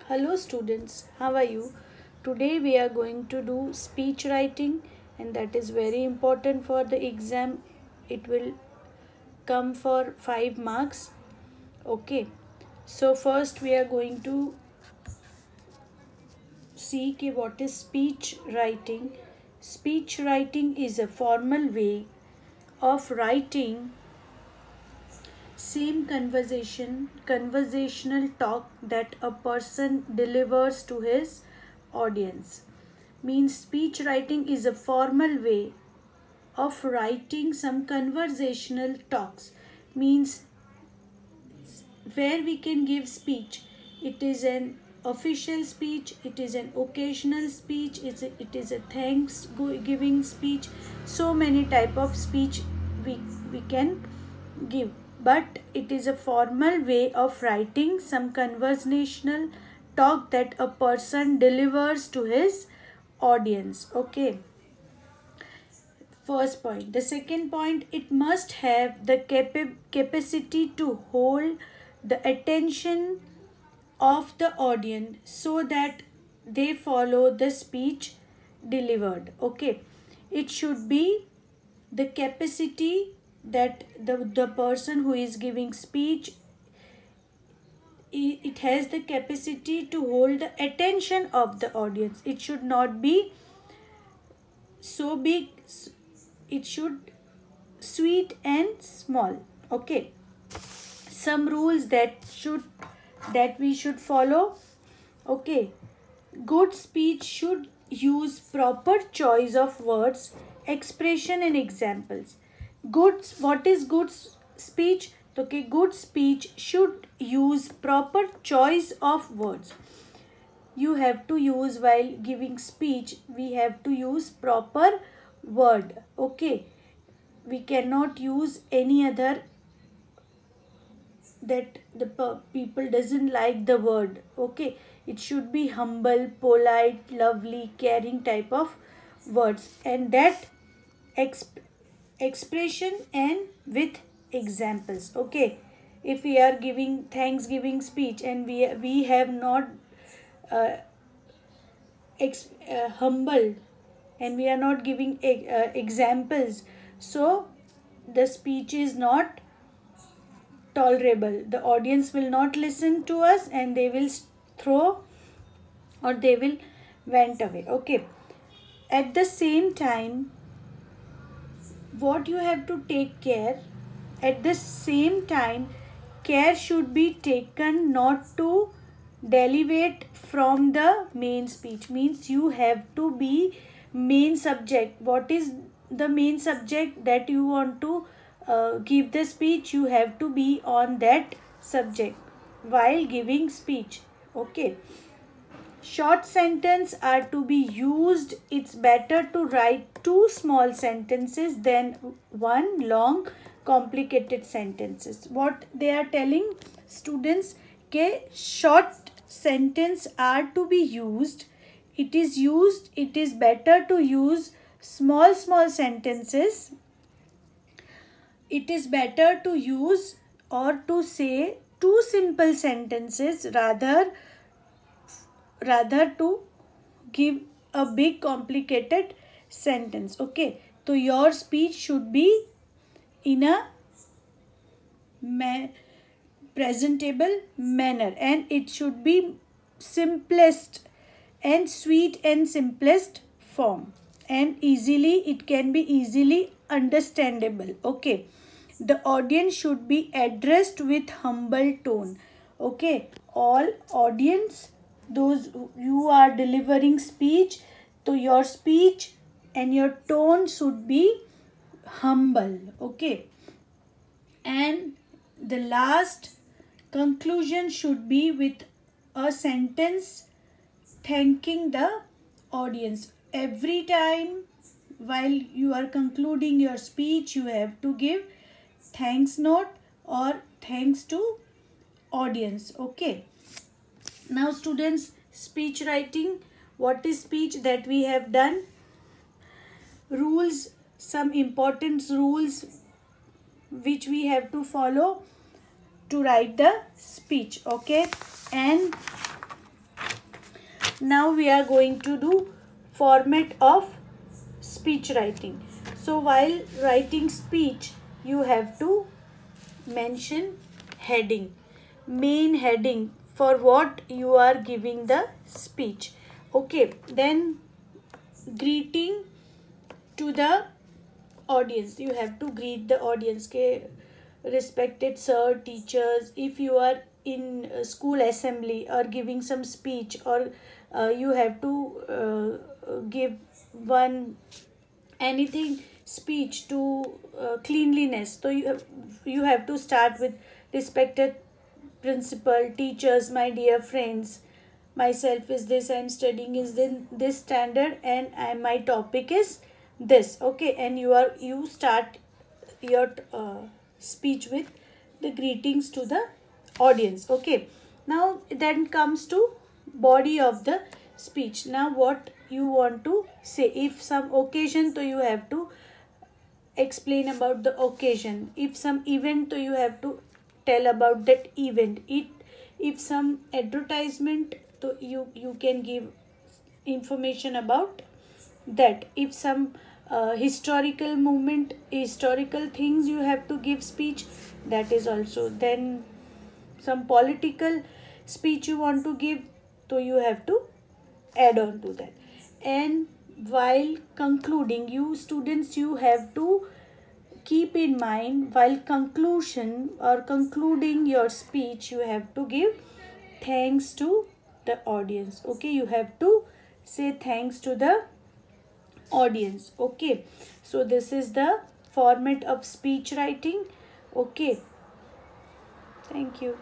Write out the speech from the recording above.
Hello students, how are you? Today we are going to do speech writing and that is very important for the exam. It will come for 5 marks. Okay. So first we are going to see what is speech writing. Speech writing is a formal way of writing same conversational talk that a person delivers to his audience. Means speech writing is a formal way of writing some conversational talks. Means where we can give speech. It is an official speech, it is an occasional speech, it is a thanks giving speech. So many type of speech we can give, but it is a formal way of writing some conversational talk that a person delivers to his audience. Okay, first point. The second point, it must have the capacity to hold the attention of the audience so that they follow the speech delivered. Okay, it should be the capacity that the person who is giving speech, it has the capacity to hold the attention of the audience. It should not be so big, it should sweet and small. Okay, some rules that we should follow. Okay, good speech should use proper choice of words, expression and examples. What is good speech? Okay, good speech should use proper choice of words. You have to use, while giving speech, we have to use proper word. Okay, we cannot use any other that the people doesn't like the word. Okay, it should be humble, polite, lovely, caring type of words, and that expression and with examples. Okay, if we are giving thanksgiving speech and we have not uh, humble and we are not giving examples, so the speech is not tolerable. The audience will not listen to us and they will throw or they will went away. Okay, at the same time, what you have to take care, at the same time, care should be taken not to deviate from the main speech. Means you have to be main subject. What is the main subject that you want to give the speech? You have to be on that subject while giving speech. Okay, short sentences are to be used. It's better to write 2 small sentences than 1 long complicated sentences. What they are telling students, के short sentence are to be used. It is better to use small sentences. It is better to use or to say 2 simple sentences rather to give a big complicated sentence. Okay, so your speech should be in a presentable manner and it should be simplest and sweet and simplest form, and it can be easily understandable. Okay, the audience should be addressed with humble tone. Okay, all audience, those you are delivering speech, so your speech and your tone should be humble. Okay, and the last conclusion should be with a sentence thanking the audience. Every time while you are concluding your speech, you have to give thanks note or thanks to audience. Okay, now students, speech writing, what is speech that we have done? Rules, some important rules which we have to follow to write the speech. Okay, and Now we are going to do format of speech writing. So while writing speech, you have to mention heading, main heading for what you are giving the speech. Okay, then greeting to the audience. You have to greet the audience. Okay, respected sir, teachers. If you are in school assembly or giving some speech, or you have to give one anything speech to cleanliness, so you have to start with respected principal, teachers, my dear friends, myself is this, I'm studying is this standard, and my topic is this. Okay, and you start your speech with the greetings to the audience. Okay, now then comes to body of the speech. Now what you want to say, if some occasion, so you have to explain about the occasion. If some event, so you have to tell about that event. If some advertisement, so you can give information about that. If some historical movement, historical things, you have to give speech, that is also. Then some political speech you want to give, so you have to add on to that. And while concluding, you students, you have to keep in mind, while conclusion or concluding your speech, you have to give thanks to the audience. Okay, you have to say thanks to the audience. Okay, so this is the format of speech writing. Okay, thank you.